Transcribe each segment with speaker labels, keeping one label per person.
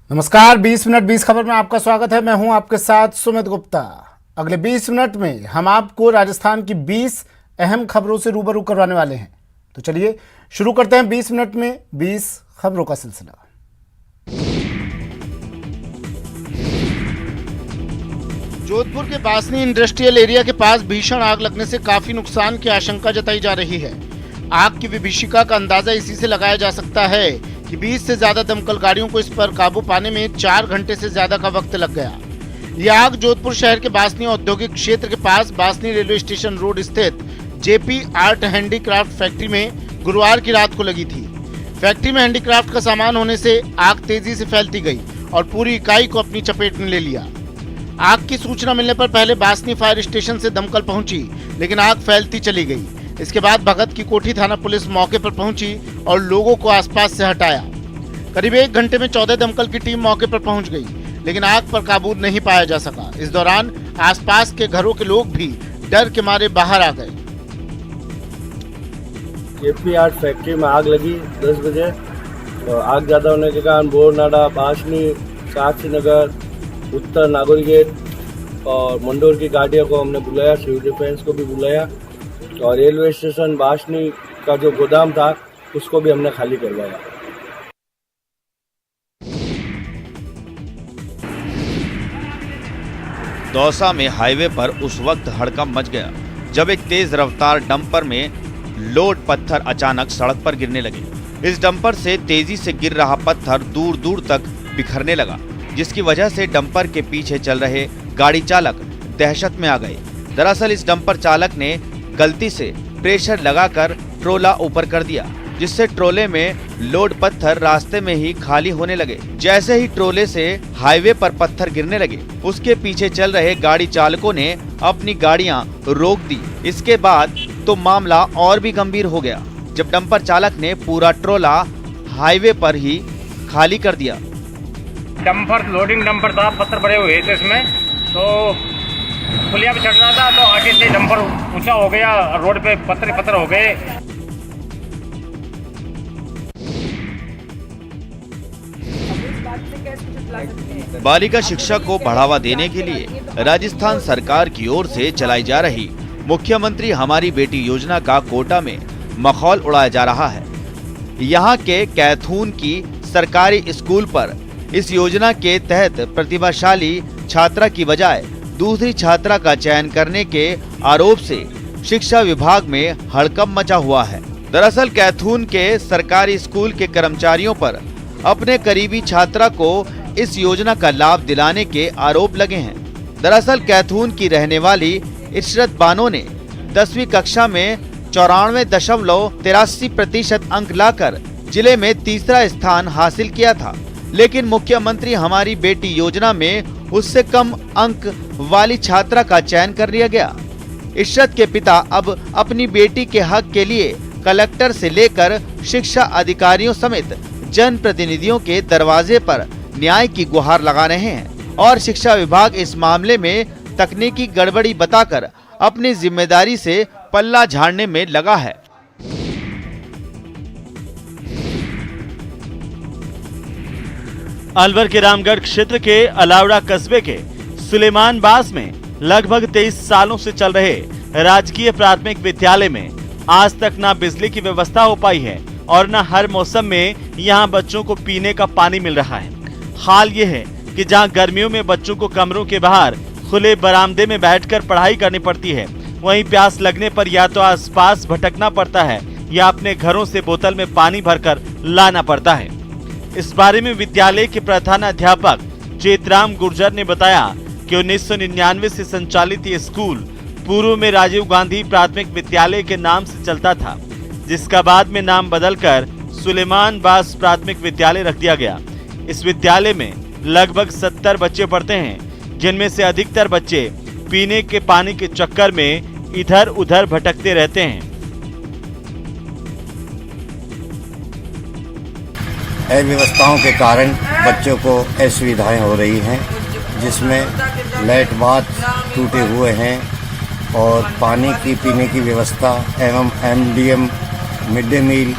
Speaker 1: नमस्कार, 20 मिनट 20 खबर में आपका स्वागत है। मैं हूं आपके साथ सुमित गुप्ता। अगले 20 मिनट में हम आपको राजस्थान की 20 अहम खबरों से रूबरू करवाने वाले हैं। तो चलिए शुरू करते हैं 20 मिनट में 20 खबरों का सिलसिला। जोधपुर के बासनी इंडस्ट्रियल एरिया के पास भीषण आग लगने से काफी नुकसान की आशंका जताई जा रही है। आग की विभीषिका का अंदाजा इसी से लगाया जा सकता है कि 20 से ज्यादा दमकल गाड़ियों को इस पर काबू पाने में 4 घंटे से ज्यादा का वक्त लग गया। यह आग जोधपुर शहर के बासनी औद्योगिक क्षेत्र के पास बासनी रेलवे स्टेशन रोड स्थित जेपी आर्ट हैंडीक्राफ्ट फैक्ट्री में गुरुवार की रात को लगी थी। फैक्ट्री में हैंडीक्राफ्ट का सामान होने से आग तेजी से फैलती गई और पूरी इकाई को अपनी चपेट में ले लिया। आग की सूचना मिलने पर पहले बासनी फायर स्टेशन से दमकल पहुंची, लेकिन आग फैलती चली गई। इसके बाद भगत की कोठी थाना पुलिस मौके पर पहुंची और लोगों को आसपास से हटाया। करीब 1 घंटे में 14 दमकल की टीम मौके पर पहुंच गई, लेकिन आग पर काबू नहीं पाया जा सका। इस दौरान आसपास के घरों के लोग भी डर के मारे बाहर आ गए।
Speaker 2: जेपी आर्ट फैक्ट्री में आग लगी 10 बजे। तो आग ज़्यादा होने के कारण बोरनाडा, बासनी, साक्षी नगर, उत्तर नागौर गेट और मंडोर की गाड़ियों को हमने बुलाया, सिविल डिफेंस को भी बुलाया और रेलवे स्टेशन बासनी का जो गोदाम था उसको भी हमने खाली करवाया।
Speaker 3: दौसा में हाईवे पर उस वक्त हड़कंप मच गया जब एक तेज रफ्तार डंपर में लोड पत्थर अचानक सड़क पर गिरने लगे। इस डंपर से तेजी से गिर रहा पत्थर दूर दूर तक बिखरने लगा, जिसकी वजह से डंपर के पीछे चल रहे गाड़ी चालक दहशत में आ गए। दरअसल इस डंपर चालक ने गलती से प्रेशर लगाकर ट्रोला ऊपर कर दिया, जिससे ट्रोले में लोड पत्थर रास्ते में ही खाली होने लगे। जैसे ही ट्रोले से हाईवे पर पत्थर गिरने लगे, उसके पीछे चल रहे गाड़ी चालकों ने अपनी गाड़ियां रोक दी। इसके बाद तो मामला और भी गंभीर हो गया जब डंपर चालक ने पूरा ट्रोला हाईवे पर ही खाली कर दिया।
Speaker 4: डंपर लोडिंग डंपर था, पत्थर भरे हुए थे इसमें, तो पुलिया पे चढ़ रहा था तो आगे से डंपर ऊंचा हो गया, रोड पे पत्थर हो गए।
Speaker 3: बालिका शिक्षा को बढ़ावा देने के लिए राजस्थान सरकार की ओर से चलाई जा रही मुख्यमंत्री हमारी बेटी योजना का कोटा में मखौल उड़ाया जा रहा है। यहाँ के कैथून की सरकारी स्कूल पर इस योजना के तहत प्रतिभाशाली छात्रा की बजाय दूसरी छात्रा का चयन करने के आरोप से शिक्षा विभाग में हड़कंप मचा हुआ है। दरअसल कैथून के सरकारी स्कूल के कर्मचारियों पर अपने करीबी छात्रा को इस योजना का लाभ दिलाने के आरोप लगे हैं। दरअसल कैथून की रहने वाली इशरत बानो ने 10वीं कक्षा में 94.83% अंक लाकर जिले में तीसरा स्थान हासिल किया था, लेकिन मुख्यमंत्री हमारी बेटी योजना में उससे कम अंक वाली छात्रा का चयन कर लिया गया। इशरत के पिता अब अपनी बेटी के हक के लिए कलेक्टर से लेकर शिक्षा अधिकारियों समेत जनप्रतिनिधियों के दरवाजे पर न्याय की गुहार लगा रहे हैं और शिक्षा विभाग इस मामले में तकनीकी गड़बड़ी बताकर अपनी जिम्मेदारी से पल्ला झाड़ने में लगा है।
Speaker 5: अलवर के रामगढ़ क्षेत्र के अलावड़ा कस्बे के सुलेमान बास में लगभग 23 सालों से चल रहे राजकीय प्राथमिक विद्यालय में आज तक ना बिजली की व्यवस्था हो पाई है और न हर मौसम में यहां बच्चों को पीने का पानी मिल रहा है। हाल ये है कि जहां गर्मियों में बच्चों को कमरों के बाहर खुले बरामदे में बैठकर पढ़ाई करनी पड़ती है, वहीं प्यास लगने पर या तो आसपास भटकना पड़ता है या अपने घरों से बोतल में पानी भरकर लाना पड़ता है। इस बारे में विद्यालय के प्रधान अध्यापक चेतराम गुर्जर ने बताया कि 1999 से संचालित ये स्कूल पूर्व में राजीव गांधी प्राथमिक विद्यालय के नाम से चलता था, जिसका बाद में नाम बदलकर सुलेमान बास प्राथमिक विद्यालय रख दिया गया। इस विद्यालय में लगभग 70 बच्चे पढ़ते हैं, जिनमें से अधिकतर बच्चे पीने के पानी के चक्कर में इधर उधर भटकते रहते हैं।
Speaker 6: अव्यवस्थाओं के कारण बच्चों को असुविधाएं हो रही हैं, जिसमें लाइट बाथ टूटे हुए हैं और पानी की पीने की व्यवस्था एवं एमडीएम मिड डे मील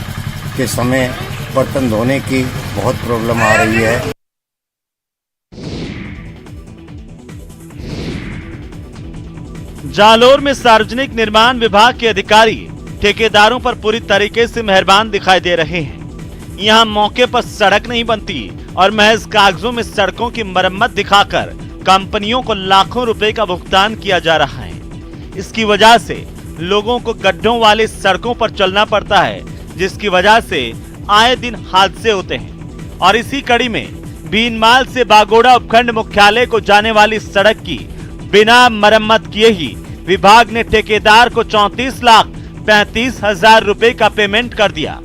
Speaker 6: के समय बर्तन धोने की बहुत प्रॉब्लम आ रही है।
Speaker 5: जालोर में सार्वजनिक निर्माण विभाग के अधिकारी ठेकेदारों पर पूरी तरीके से मेहरबान दिखाई दे रहे हैं। यहाँ मौके पर सड़क नहीं बनती और महज कागजों में सड़कों की मरम्मत दिखाकर कंपनियों को लाखों रुपए का भुगतान किया जा रहा है। इसकी वजह से लोगों को गड्ढों वाली सड़कों पर चलना पड़ता है, जिसकी वजह से आए दिन हादसे होते हैं। और इसी कड़ी में भीनमाल से बागोड़ा उपखंड मुख्यालय को जाने वाली सड़क की बिना मरम्मत किए ही विभाग ने ठेकेदार को 34,35,000 रुपए का पेमेंट कर दिया।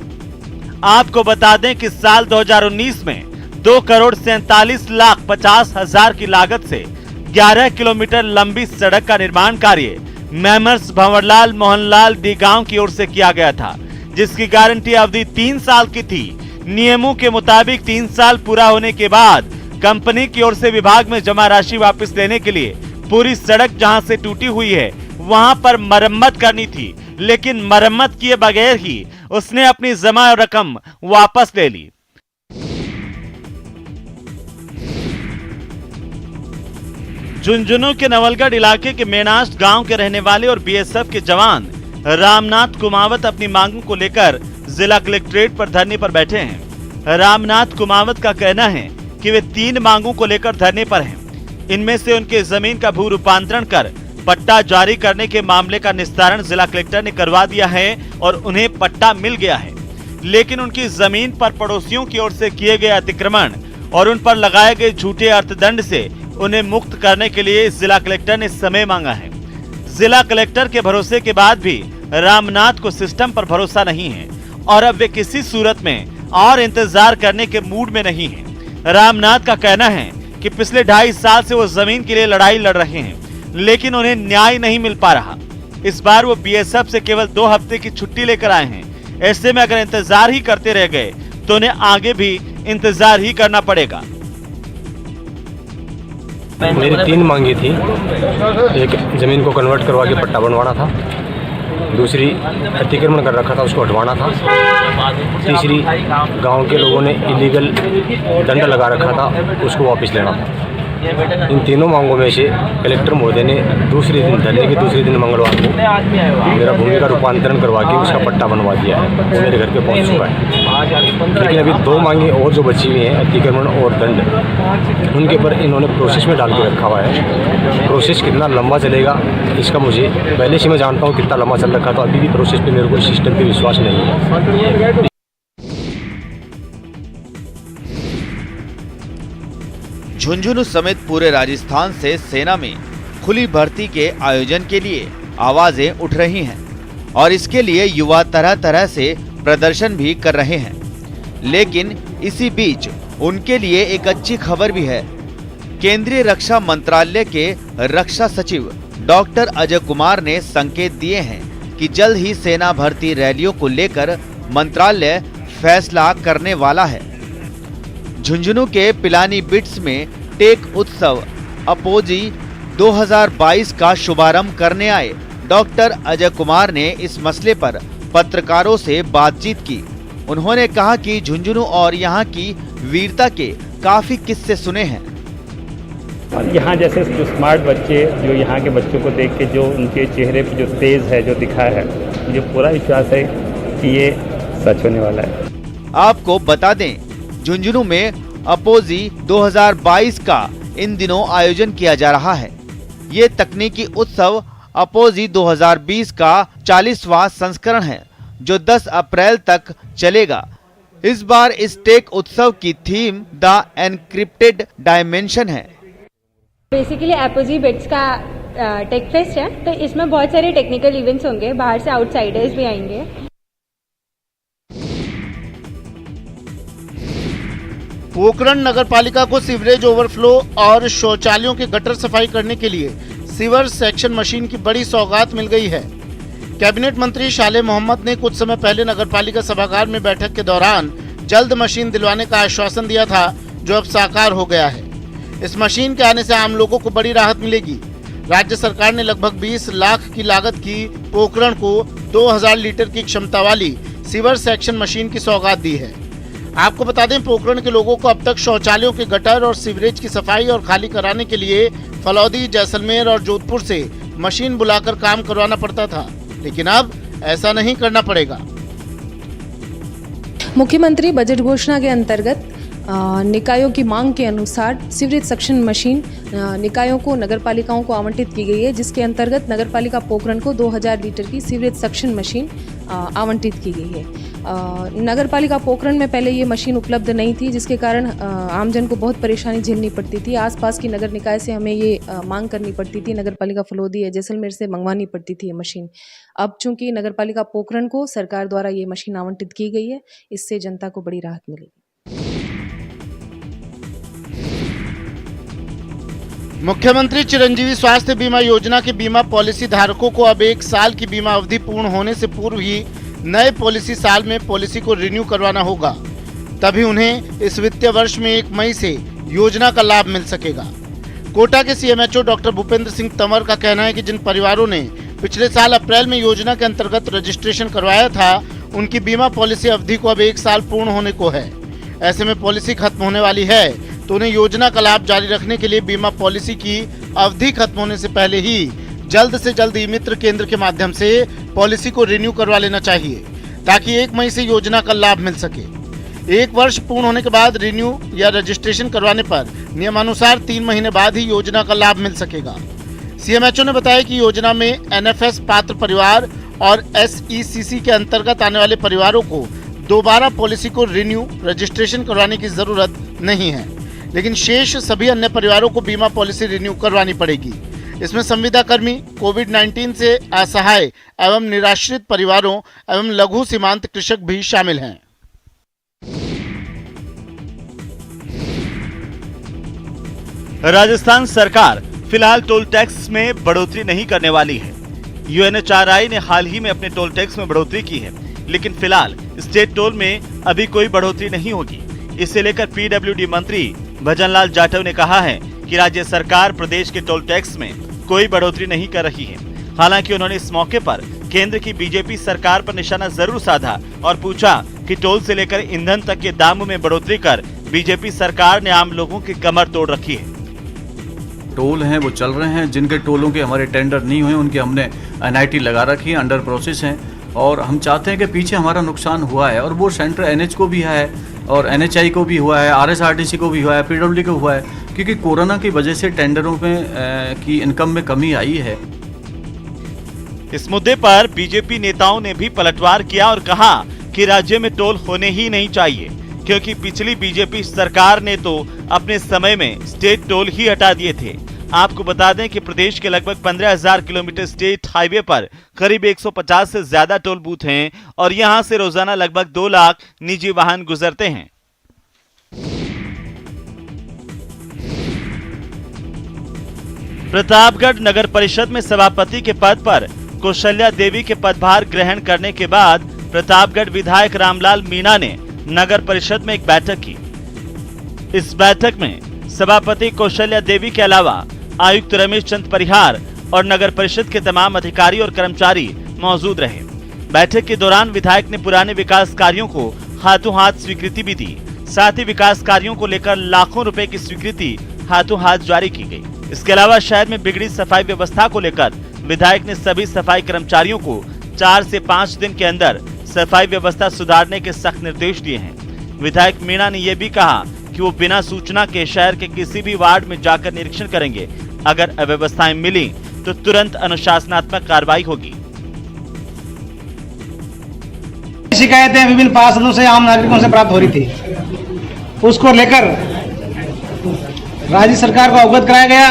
Speaker 5: आपको बता दें कि साल 2019 में 2,47,50,000 की लागत से 11 किलोमीटर लंबी सड़क का निर्माण कार्य मेमर्स भंवरलाल मोहनलाल डी गांव की ओर से किया गया था, जिसकी गारंटी अवधि 3 साल की थी। नियमों के मुताबिक 3 साल पूरा होने के बाद कंपनी की ओर से विभाग में जमा राशि वापस लेने के लिए पूरी सड़क जहां से टूटी हुई है वहां पर मरम्मत करनी थी, लेकिन मरम्मत किए बगैर ही उसने अपनी जमा रकम वापस ले ली। झुंझुनू के नवलगढ़ इलाके के मेनास्ट गांव के रहने वाले और बीएसएफ के जवान रामनाथ कुमावत अपनी मांगों को लेकर जिला कलेक्ट्रेट पर धरने पर बैठे हैं। रामनाथ कुमावत का कहना है कि वे 3 मांगों को लेकर धरने पर हैं। इनमें से उनके जमीन का भू रूपांतरण कर पट्टा जारी करने के मामले का निस्तारण जिला कलेक्टर ने करवा दिया है और उन्हें पट्टा मिल गया है, लेकिन उनकी जमीन पर पड़ोसियों की ओर से किए गए अतिक्रमण और उन पर लगाए गए झूठे अर्थदंड से उन्हें मुक्त करने के लिए जिला कलेक्टर ने समय मांगा है। जिला कलेक्टर के भरोसे के बाद भी रामनाथ को सिस्टम पर भरोसा नहीं है और अब वे किसी सूरत में और इंतजार करने के मूड में नहीं है। रामनाथ का कहना है कि पिछले 2.5 साल से वो जमीन के लिए लड़ाई लड़ रहे हैं, लेकिन उन्हें न्याय नहीं मिल पा रहा। इस बार वो बीएसएफ से केवल 2 हफ्ते की छुट्टी लेकर आए हैं। ऐसे में अगर इंतजार ही करते रह गए तो उन्हें आगे भी इंतजार ही करना पड़ेगा।
Speaker 7: मेरी 3 मांगी थी। एक ज़मीन को कन्वर्ट करवा के पट्टा बनवाना था, दूसरी अतिक्रमण कर रखा था उसको हटवाना था, तीसरी गांव के लोगों ने इलीगल दंड लगा रखा था उसको वापस लेना था। इन तीनों मांगों में से कलेक्टर महोदय ने दूसरे दिन धरने के दूसरे दिन मंगलवार को मेरा भूमि का रूपांतरण करवा के उसका पट्टा बनवा दिया है। वो मेरे घर पे पहुंच चुका है, लेकिन अभी 2 मांगे और जो बची हुई हैं अतिक्रमण और दंड, उनके पर इन्होंने प्रोसेस में डाल के रखा हुआ है। प्रोसेस कितना लंबा चलेगा इसका मुझे पहले से मैं जानता हूँ कितना लंबा चल रखा, तो अभी भी प्रोसेस पर मेरे को सिस्टम पर विश्वास नहीं है।
Speaker 3: झुंझुनू समेत पूरे राजस्थान से सेना में खुली भर्ती के आयोजन के लिए आवाजें उठ रही हैं और इसके लिए युवा तरह तरह से प्रदर्शन भी कर रहे हैं। लेकिन इसी बीच उनके लिए एक अच्छी खबर भी है। केंद्रीय रक्षा मंत्रालय के रक्षा सचिव डॉक्टर अजय कुमार ने संकेत दिए हैं कि जल्द ही सेना भर्ती रैलियों को लेकर मंत्रालय फैसला करने वाला है। झुंझुनू के पिलानी बिट्स में टेक उत्सव अपोजी 2022 का शुभारंभ करने आए डॉक्टर अजय कुमार ने इस मसले पर पत्रकारों से बातचीत की। उन्होंने कहा कि झुंझुनू और यहाँ की वीरता के काफी किस्से सुने हैं।
Speaker 8: यहाँ जैसे जो स्मार्ट बच्चे, जो यहाँ के बच्चों को देख के जो उनके चेहरे पे जो तेज है, जो दिखा है, मुझे पूरा विश्वास है कि ये सच होने वाला है।
Speaker 3: आपको बता दें, झुंझुनू में अपोजी 2022 का इन दिनों आयोजन किया जा रहा है। ये तकनीकी उत्सव अपोजी 2020 का 40वां संस्करण है, जो 10 अप्रैल तक चलेगा। इस बार इस टेक उत्सव की थीम द एनक्रिप्टेड डायमेंशन है।
Speaker 9: बेसिकली एपोजी बिट्स का टेक फेस्ट है, तो इसमें बहुत सारे टेक्निकल इवेंट्स होंगे, बाहर से आउटसाइडर्स भी आएंगे।
Speaker 1: पोखरण नगर पालिका को सीवरेज ओवरफ्लो और शौचालयों के गटर सफाई करने के लिए सीवर सेक्शन मशीन की बड़ी सौगात मिल गई है। कैबिनेट मंत्री शाले मोहम्मद ने कुछ समय पहले नगर पालिका सभागार में बैठक के दौरान जल्द मशीन दिलवाने का आश्वासन दिया था, जो अब साकार हो गया है। इस मशीन के आने से आम लोगों को बड़ी राहत मिलेगी। राज्य सरकार ने लगभग 20 लाख की लागत की पोखरण को 2000 लीटर की क्षमता वाली सीवर सेक्शन मशीन की सौगात दी है। आपको बता दें, पोखरण के लोगों को अब तक शौचालयों के गटर और सीवरेज की सफाई और खाली कराने के लिए फलौदी, जैसलमेर और जोधपुर से मशीन बुलाकर काम करवाना पड़ता था, लेकिन अब ऐसा नहीं करना पड़ेगा।
Speaker 10: मुख्यमंत्री बजट घोषणा के अंतर्गत निकायों की मांग के अनुसार सीवरेज सक्शन मशीन निकायों को नगरपालिकाओं को आवंटित की गई है, जिसके अंतर्गत नगरपालिका पोखरण को 2000 लीटर की सीवरेज सक्शन मशीन आवंटित की गई है। नगरपालिका पोखरण में पहले ये मशीन उपलब्ध नहीं थी, जिसके कारण आमजन को बहुत परेशानी झेलनी पड़ती थी। आसपास की नगर निकाय से हमें ये मांग करनी पड़ती थी, नगरपालिका फलोदी या जैसलमेर से मंगवानी पड़ती थी ये मशीन। अब चूंकि नगरपालिका पोखरण को सरकार द्वारा ये मशीन आवंटित की गई है, इससे जनता को बड़ी राहत मिलेगी।
Speaker 1: मुख्यमंत्री चिरंजीवी स्वास्थ्य बीमा योजना के बीमा पॉलिसी धारकों को अब 1 साल की बीमा अवधि पूर्ण होने से पूर्व ही नए पॉलिसी साल में पॉलिसी को रिन्यू करवाना होगा, तभी उन्हें इस वित्तीय वर्ष में 1 मई से योजना का लाभ मिल सकेगा। कोटा के सीएमएचओ डॉक्टर भूपेंद्र सिंह तंवर का कहना है कि जिन परिवारों ने पिछले साल अप्रैल में योजना के अंतर्गत रजिस्ट्रेशन करवाया था, उनकी बीमा पॉलिसी अवधि को अब 1 साल पूर्ण होने को है। ऐसे में पॉलिसी खत्म होने वाली है तो उन्हें योजना का लाभ जारी रखने के लिए बीमा पॉलिसी की अवधि खत्म होने से पहले ही जल्द से जल्द ई मित्र केंद्र के माध्यम से पॉलिसी को रिन्यू करवा लेना चाहिए, ताकि 1 मई से योजना का लाभ मिल सके। 1 वर्ष पूर्ण होने के बाद रिन्यू या रजिस्ट्रेशन करवाने पर नियमानुसार 3 महीने बाद ही योजना का लाभ मिल सकेगा। सीएमएचओ ने बताया कि योजना में एनएफएस पात्र परिवार और एसईसीसी के अंतर्गत आने वाले परिवारों को दोबारा पॉलिसी को रिन्यू रजिस्ट्रेशन करवाने की जरूरत नहीं है, लेकिन शेष सभी अन्य परिवारों को बीमा पॉलिसी रिन्यू करवानी पड़ेगी। इसमें संविदा कर्मी, कोविड-19 से असहाय एवं निराश्रित परिवारों एवं लघु सीमांत कृषक भी शामिल हैं।
Speaker 5: राजस्थान सरकार फिलहाल टोल टैक्स में बढ़ोतरी नहीं करने वाली है। यूएनएचआरआई ने हाल ही में अपने टोल टैक्स में बढ़ोतरी की है, लेकिन फिलहाल स्टेट टोल में अभी कोई बढ़ोतरी नहीं होगी। इसे लेकर पीडब्ल्यूडी मंत्री भजनलाल जाटव ने कहा है कि राज्य सरकार प्रदेश के टोल टैक्स में कोई बढ़ोतरी नहीं कर रही है। हालांकि उन्होंने इस मौके पर केंद्र की बीजेपी सरकार पर निशाना जरूर साधा और पूछा कि टोल से लेकर ईंधन तक के दामों में बढ़ोतरी कर बीजेपी सरकार ने आम लोगों की कमर तोड़ रखी है।
Speaker 11: टोल हैं वो चल रहे हैं, जिनके टोलों के हमारे टेंडर नहीं हुए उनके हमने एनआईटी लगा रखी है, अंडर प्रोसेस हैं, और हम चाहते हैं कि पीछे हमारा नुकसान हुआ है और वो सेंटर एनएच को भी है और एनएचआई को भी हुआ है, आरएसआरटीसी को भी हुआ है, पीडब्ल्यूडी को हुआ है, क्योंकि कोरोना की वजह से टेंडरों में की इनकम में कमी आई है।
Speaker 5: इस मुद्दे पर बीजेपी नेताओं ने भी पलटवार किया और कहा कि राज्य में टोल होने ही नहीं चाहिए, क्योंकि पिछली बीजेपी सरकार ने तो अपने समय में स्टेट टोल ही हटा दिए थे। आपको बता दें कि प्रदेश के लगभग 15,000 किलोमीटर स्टेट हाईवे पर करीब 150 से ज्यादा टोल बूथ हैं और यहां से रोजाना लगभग 2 लाख निजी वाहन गुजरते हैं। प्रतापगढ़ नगर परिषद में सभापति के पद पर कौशल्या देवी के पदभार ग्रहण करने के बाद प्रतापगढ़ विधायक रामलाल मीणा ने नगर परिषद में एक बैठक की। इस बैठक में सभापति कौशल्या देवी के अलावा आयुक्त रमेश चंद परिहार और नगर परिषद के तमाम अधिकारी और कर्मचारी मौजूद रहे। बैठक के दौरान विधायक ने पुराने विकास कार्यों को हाथों हाथ स्वीकृति भी दी। साथ ही विकास कार्यों को लेकर लाखों रुपए की स्वीकृति हाथों हाथ जारी की गई। इसके अलावा शहर में बिगड़ी सफाई व्यवस्था को लेकर विधायक ने सभी सफाई कर्मचारियों को 4 से 5 दिन के अंदर सफाई व्यवस्था सुधारने के सख्त निर्देश दिए हैं। विधायक मीणा ने यह भी कहा कि वो बिना सूचना के शहर के किसी भी वार्ड में जाकर निरीक्षण करेंगे। अगर अव्यवस्थाएं मिली तो तुरंत अनुशासनात्मक कार्रवाई होगी।
Speaker 12: शिकायतें विभिन्न पार्षदों से, आम नागरिकों से प्राप्त हो रही थी, उसको लेकर राज्य सरकार को अवगत कराया गया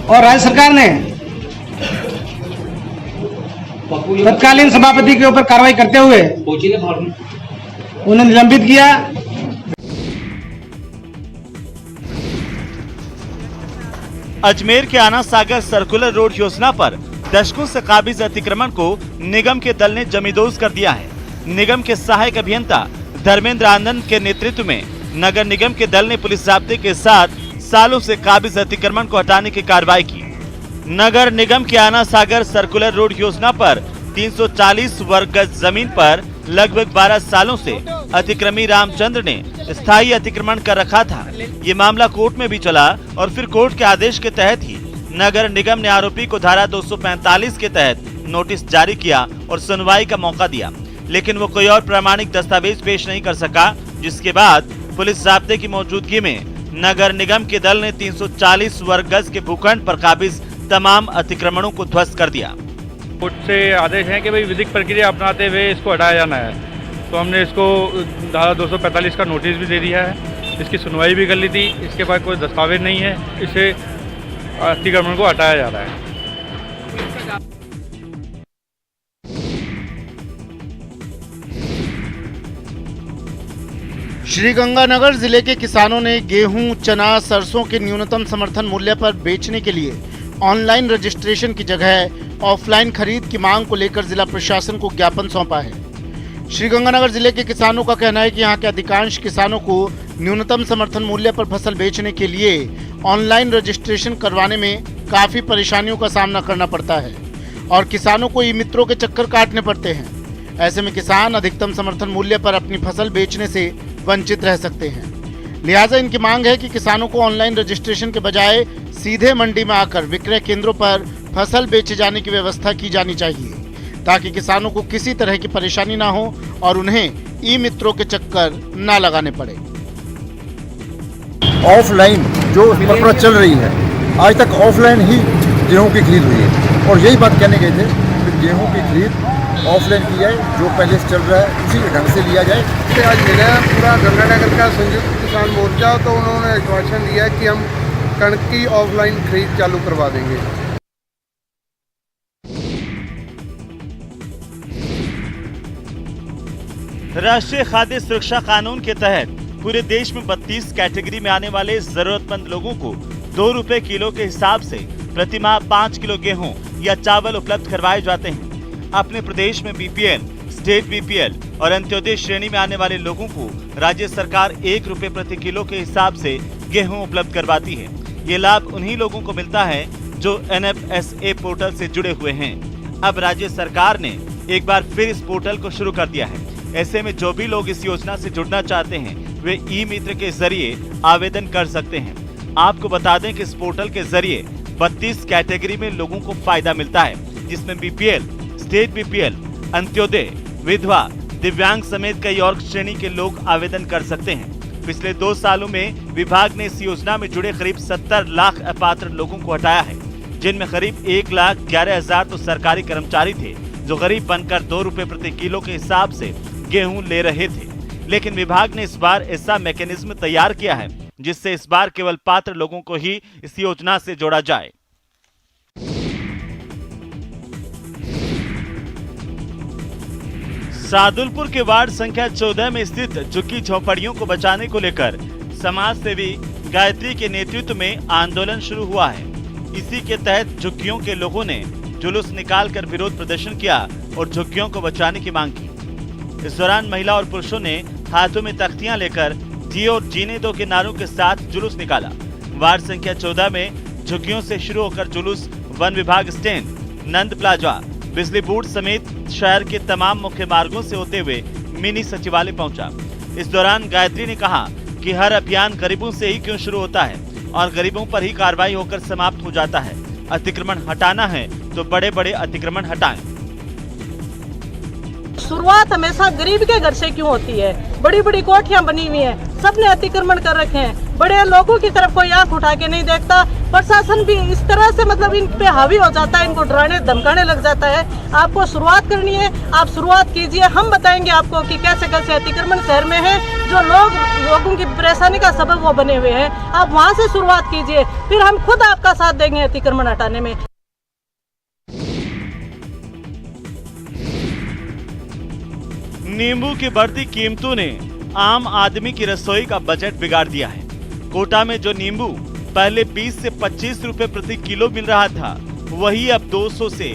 Speaker 12: और राज्य सरकार ने तत्कालीन सभापति के ऊपर कार्रवाई करते हुए उन्हें निलंबित किया।
Speaker 5: अजमेर के आना सागर सर्कुलर रोड योजना पर दशकों से काबिज अतिक्रमण को निगम के दल ने जमींदोज कर दिया है। निगम के सहायक अभियंता धर्मेंद्र आनंद के नेतृत्व में नगर निगम के दल ने पुलिस जाब्ते के साथ सालों से काबिज अतिक्रमण को हटाने की कार्रवाई की। नगर निगम के आना सागर सर्कुलर रोड योजना पर 340 वर्ग गज जमीन पर लगभग 12 सालों से अतिक्रमी रामचंद्र ने स्थायी अतिक्रमण कर रखा था। ये मामला कोर्ट में भी चला और फिर कोर्ट के आदेश के तहत ही नगर निगम ने आरोपी को धारा 245 के तहत नोटिस जारी किया और सुनवाई का मौका दिया, लेकिन वो कोई और प्रामाणिक दस्तावेज पेश नहीं कर सका, जिसके बाद पुलिस ज़ाब्ते की मौजूदगी में नगर निगम के दल ने 340 वर्ग गज के भूखंड पर काबिज तमाम अतिक्रमणों को ध्वस्त कर दिया।
Speaker 13: कोर्ट से आदेश है कि भाई विधिक प्रक्रिया अपनाते हुए इसको हटाया जाना है, तो हमने इसको धारा 245 का नोटिस भी दे दिया है, इसकी सुनवाई भी कर ली थी। इसके बाद कोई दस्तावेज नहीं है, इसे अतिक्रमण को हटाया जा रहा है।
Speaker 1: श्रीगंगानगर जिले के किसानों ने गेहूं, चना, सरसों के न्यूनतम समर्थन मूल्य पर बेचने के लिए ऑनलाइन रजिस्ट्रेशन की जगह ऑफलाइन खरीद की मांग को लेकर जिला प्रशासन को ज्ञापन सौंपा है। श्रीगंगानगर जिले के किसानों का कहना है कि यहां के अधिकांश किसानों को न्यूनतम समर्थन मूल्य पर फसल बेचने के लिए ऑनलाइन रजिस्ट्रेशन करवाने में काफी परेशानियों का सामना करना पड़ता है और किसानों को ई मित्रों के चक्कर काटने पड़ते हैं। ऐसे में किसान अधिकतम समर्थन मूल्य पर अपनी फसल बेचने से वंचित रह सकते हैं। लिहाजा इनकी मांग है कि किसानों को ऑनलाइन रजिस्ट्रेशन के बजाय सीधे मंडी में आकर विक्रय केंद्रों पर फसल बेचे जाने की व्यवस्था की जानी चाहिए, ताकि किसानों को किसी तरह की परेशानी ना हो और उन्हें ई मित्रों के चक्कर ना लगाने पड़े।
Speaker 14: ऑफलाइन जो परंपरा चल रही है, आज तक ऑफलाइन ही गेहूं की खरीद हुई है और यही बात कहने गए थे कि गेहूं की खरीद ऑफलाइन की जाए, जो पहले से चल रहा है उसी ढंग से लिया जाए।
Speaker 15: आज मिला पूरा गंगानगर का संयुक्त किसान मोर्चा, तो उन्होंने आश्वासन दिया कि हम कणक की ऑफलाइन खरीद चालू करवा देंगे।
Speaker 5: राष्ट्रीय खाद्य सुरक्षा कानून के तहत पूरे देश में 32 कैटेगरी में आने वाले जरूरतमंद लोगों को 2 रुपए किलो के हिसाब से प्रतिमाह 5 किलो गेहूं या चावल उपलब्ध करवाए जाते हैं। अपने प्रदेश में बीपीएल, स्टेट बीपीएल और अंत्योदय श्रेणी में आने वाले लोगों को राज्य सरकार 1 रुपए प्रति किलो के हिसाब से गेहूं उपलब्ध करवाती है। ये लाभ उन्हीं लोगों को मिलता है जो NFSA पोर्टल से जुड़े हुए हैं। अब राज्य सरकार ने एक बार फिर इस पोर्टल को शुरू कर दिया है। ऐसे में जो भी लोग इस योजना से जुड़ना चाहते हैं वे ई मित्र के जरिए आवेदन कर सकते हैं। आपको बता दें कि इस पोर्टल के जरिए 32 कैटेगरी में लोगों को फायदा मिलता है, जिसमें बीपीएल, स्टेट बीपीएल, अंत्योदय, विधवा, दिव्यांग समेत कई और श्रेणी के लोग आवेदन कर सकते हैं। पिछले 2 सालों में विभाग ने इस योजना में जुड़े करीब 70 लाख अपात्र लोगों को हटाया है, जिनमें करीब 1,11,000 तो सरकारी कर्मचारी थे जो गरीब बनकर 2 रुपए प्रति किलो के हिसाब से गेहूं ले रहे थे। लेकिन विभाग ने इस बार ऐसा मैकेनिज्म तैयार किया है जिससे इस बार केवल पात्र लोगों को ही इस योजना से जोड़ा जाए। सादुलपुर के वार्ड संख्या 14 में स्थित झुग्गी झोपड़ियों को बचाने को लेकर समाज सेवी गायत्री के नेतृत्व में आंदोलन शुरू हुआ है। इसी के तहत झुग्गियों के लोगों ने जुलूस निकालकर विरोध प्रदर्शन किया और झुग्गियों को बचाने की मांग की। इस दौरान महिला और पुरुषों ने हाथों में तख्तियां लेकर जियो और जीने दो के नारों के साथ जुलूस निकाला। वार्ड संख्या 14 में झुग्गियों से शुरू होकर जुलूस वन विभाग स्टैंड, नंद प्लाजा, बिजली बोर्ड समेत शहर के तमाम मुख्य मार्गों से होते हुए मिनी सचिवालय पहुंचा। इस दौरान गायत्री ने कहा कि हर अभियान गरीबों से ही क्यों शुरू होता है और गरीबों पर ही कार्रवाई होकर समाप्त हो जाता है। अतिक्रमण हटाना है तो बड़े बड़े अतिक्रमण हटाएं।
Speaker 16: शुरुआत हमेशा गरीब के घर से क्यों होती है? बड़ी बड़ी कोठियां बनी हुई हैं, सबने अतिक्रमण कर रखे हैं, बड़े लोगों की तरफ कोई आंख उठा के नहीं देखता। प्रशासन भी इस तरह से मतलब इन पे हावी हो जाता है, इनको डराने धमकाने लग जाता है। आपको शुरुआत करनी है, आप शुरुआत कीजिए, हम बताएंगे आपको कि कैसे कैसे अतिक्रमण शहर में है, जो लोगों की परेशानी का सबब वो बने हुए हैं। आप वहाँ से शुरुआत कीजिए, फिर हम खुद आपका साथ देंगे अतिक्रमण हटाने में।
Speaker 5: नींबू की बढ़ती कीमतों ने आम आदमी की रसोई का बजट बिगाड़ दिया है। कोटा में जो नींबू पहले 20 से 25 रुपए प्रति किलो मिल रहा था, वही अब 200 से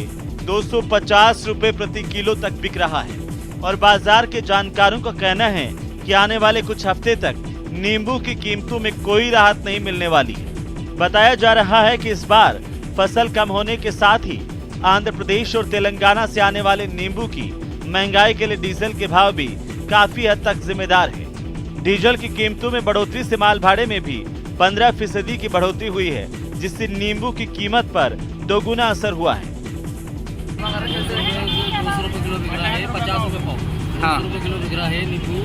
Speaker 5: 250 रुपए प्रति किलो तक बिक रहा है। और बाजार के जानकारों का कहना है कि आने वाले कुछ हफ्ते तक नींबू की कीमतों में कोई राहत नहीं मिलने वाली है। बताया जा रहा है कि इस बार फसल कम होने के साथ ही आंध्र प्रदेश और तेलंगाना से आने वाले नींबू की महंगाई के लिए डीजल के भाव भी काफी हद तक जिम्मेदार है। डीजल की कीमतों में बढ़ोतरी से माल भाड़े में भी 15% की बढ़ोतरी हुई है, जिससे नींबू की कीमत पर दोगुना असर हुआ है।
Speaker 17: 200 रुपये किलो बिक रहा है, 50 रुपये पाव। 200 रुपये किलो बिक रहा है नींबू।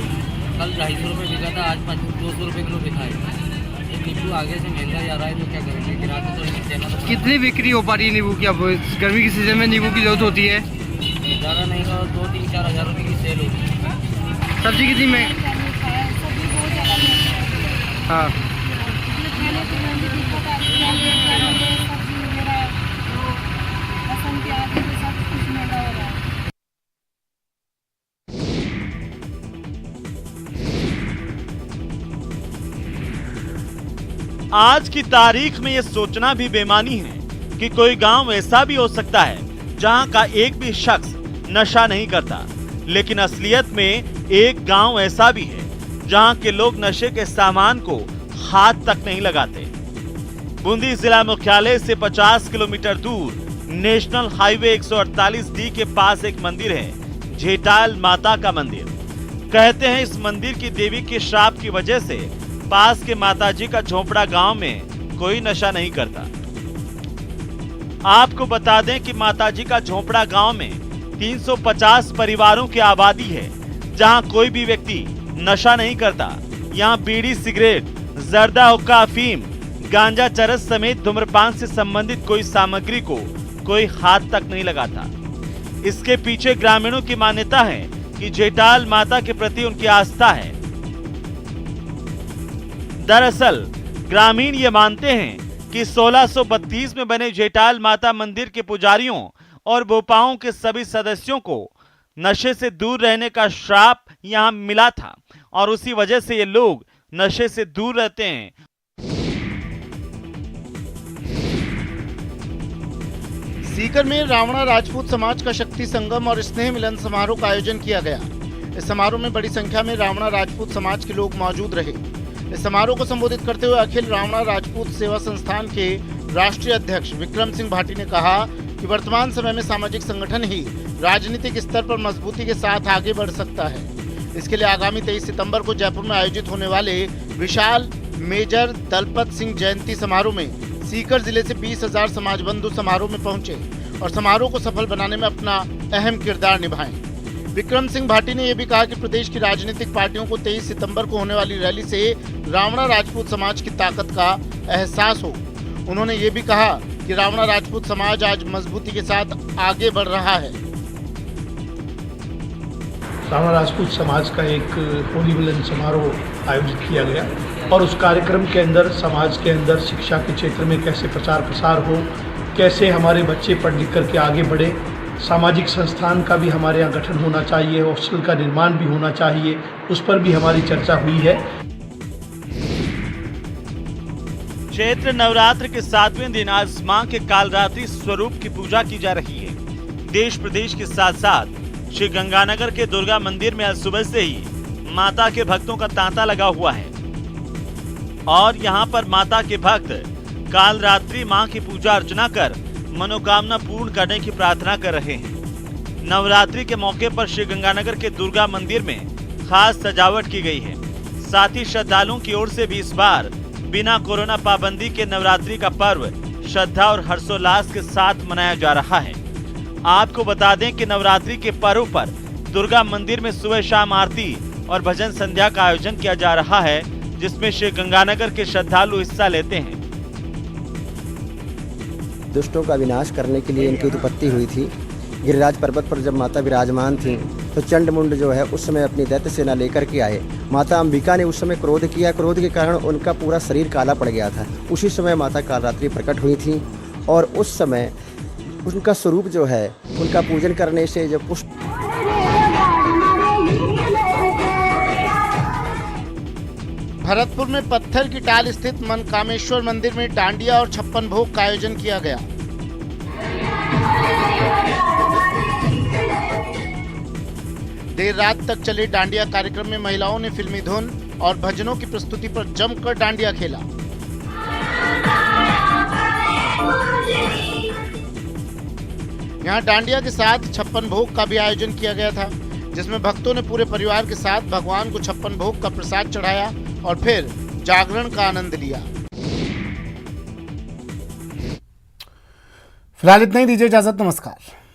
Speaker 17: कल 250 रुपये बिका था, आज 200 रुपये किलो बिका है। ये नींबू आगे से महंगा जा रहा है तो क्या करेंगे, ग्राहक तो नहीं देना। तो कितनी बिक्री हो पा रही है नींबू की? अब गर्मी की सीजन में नींबू की जरूरत होती है। ज़्यादा नहीं हो 2-3-4 हज़ार रुपये की सेल होगी। सब्जी कितनी में? हाँ,
Speaker 5: आज की तारीख में ये सोचना भी बेमानी है कि कोई गांव ऐसा भी हो सकता है जहां का एक भी शख्स नशा नहीं करता, लेकिन असलियत में एक गांव ऐसा भी है जहां के लोग नशे के सामान को हाथ तक नहीं लगाते। बूंदी जिला मुख्यालय से 50 किलोमीटर दूर नेशनल हाईवे 148D के पास एक मंदिर है, झेटाल माता का मंदिर। कहते हैं इस मंदिर की देवी के श्राप की वजह से पास के माताजी का झोपड़ा गांव में कोई नशा नहीं करता। आपको बता दें कि माताजी का झोपड़ा गांव में 350 परिवारों की आबादी है, जहां कोई भी व्यक्ति नशा नहीं करता। यहां बीड़ी, सिगरेट, जर्दा, हुक्का, अफीम, गांजा, चरस समेत धूम्रपान से संबंधित कोई सामग्री को कोई हाथ तक नहीं लगाता। इसके पीछे ग्रामीणों की मान्यता है कि झेटाल माता के प्रति उनकी आस्था है। दरअसल ग्रामीण ये मानते हैं कि 1632 में बने झेटाल माता मंदिर के पुजारियों और बोपाओं के सभी सदस्यों को नशे से दूर रहने का श्राप यहां मिला था और उसी वजह से ये लोग नशे से दूर रहते हैं।
Speaker 1: सीकर में रावणा राजपूत समाज का शक्ति संगम और स्नेह मिलन समारोह का आयोजन किया गया। इस समारोह में बड़ी संख्या में रावणा राजपूत समाज के लोग मौजूद रहे। इस समारोह को संबोधित करते हुए अखिल रावणा राजपूत सेवा संस्थान के राष्ट्रीय अध्यक्ष विक्रम सिंह भाटी ने कहा कि वर्तमान समय में सामाजिक संगठन ही राजनीतिक स्तर पर मजबूती के साथ आगे बढ़ सकता है। इसके लिए आगामी 23 सितंबर को जयपुर में आयोजित होने वाले विशाल मेजर दलपत सिंह जयंती समारोह में सीकर जिले से 20,000 समाज बंधु समारोह में पहुंचे और समारोह को सफल बनाने में अपना अहम किरदार निभाएं। विक्रम सिंह भाटी ने यह भी कहा कि प्रदेश की राजनीतिक पार्टियों को 23 सितंबर को होने वाली रैली से रावणा राजपूत समाज की ताकत का एहसास हो। उन्होंने ये भी कहा कि रावणा राजपूत समाज आज मजबूती के साथ आगे बढ़ रहा है।
Speaker 18: रावणा राजपूत समाज का एक होली मिलन समारोह आयोजित किया गया और उस कार्यक्रम के अंदर समाज के अंदर शिक्षा के क्षेत्र में कैसे प्रचार प्रसार हो, कैसे हमारे बच्चे पढ़ लिख करके आगे बढ़े, सामाजिक संस्थान का भी हमारे यहाँ गठन होना चाहिए, हॉस्टल का निर्माण भी होना चाहिए, उस पर भी हमारी चर्चा हुई है।
Speaker 5: चैत्र नवरात्र के 7वें दिन आज मां के कालरात्रि स्वरूप की पूजा की जा रही है। देश प्रदेश के साथ साथ श्री गंगानगर के दुर्गा मंदिर में आज सुबह से ही माता के भक्तों का तांता लगा हुआ है और यहां पर माता के भक्त कालरात्रि मां की पूजा अर्चना कर मनोकामना पूर्ण करने की प्रार्थना कर रहे हैं। नवरात्रि के मौके पर श्री गंगानगर के दुर्गा मंदिर में खास सजावट की गई है। साथ ही श्रद्धालुओं की ओर से भी इस बार बिना कोरोना पाबंदी के नवरात्रि का पर्व श्रद्धा और हर्षोल्लास के साथ मनाया जा रहा है। आपको बता दें कि नवरात्रि के पर्व पर दुर्गा मंदिर में सुबह शाम आरती और भजन संध्या का आयोजन किया जा रहा है, जिसमें श्री गंगानगर के श्रद्धालु हिस्सा लेते हैं।
Speaker 19: दुष्टों का विनाश करने के लिए इनकी उत्पत्ति हुई थी। गिरिराज पर्वत पर जब माता विराजमान थी तो चंड मुंड जो है उस समय अपनी दैत्य सेना लेकर के आए। माता अंबिका ने उस समय क्रोध किया, क्रोध के कारण उनका पूरा शरीर काला पड़ गया था। उसी समय माता कालरात्रि प्रकट हुई थी और उस समय उनका स्वरूप जो है उनका पूजन करने से जब पुष्प
Speaker 1: भरतपुर में पत्थर की टाल स्थित मनकामेश्वर मंदिर में डांडिया और 56 भोग का आयोजन किया गया। देर रात तक चले डांडिया कार्यक्रम में महिलाओं ने फिल्मी धुन और भजनों की प्रस्तुति पर जमकर डांडिया खेला। यहाँ डांडिया के साथ 56 भोग का भी आयोजन किया गया था, जिसमें भक्तों ने पूरे परिवार के साथ भगवान को 56 भोग का प्रसाद चढ़ाया और फिर जागरण का आनंद लिया।
Speaker 20: फिलहाल इतना ही, दीजिए इजाजत, नमस्कार।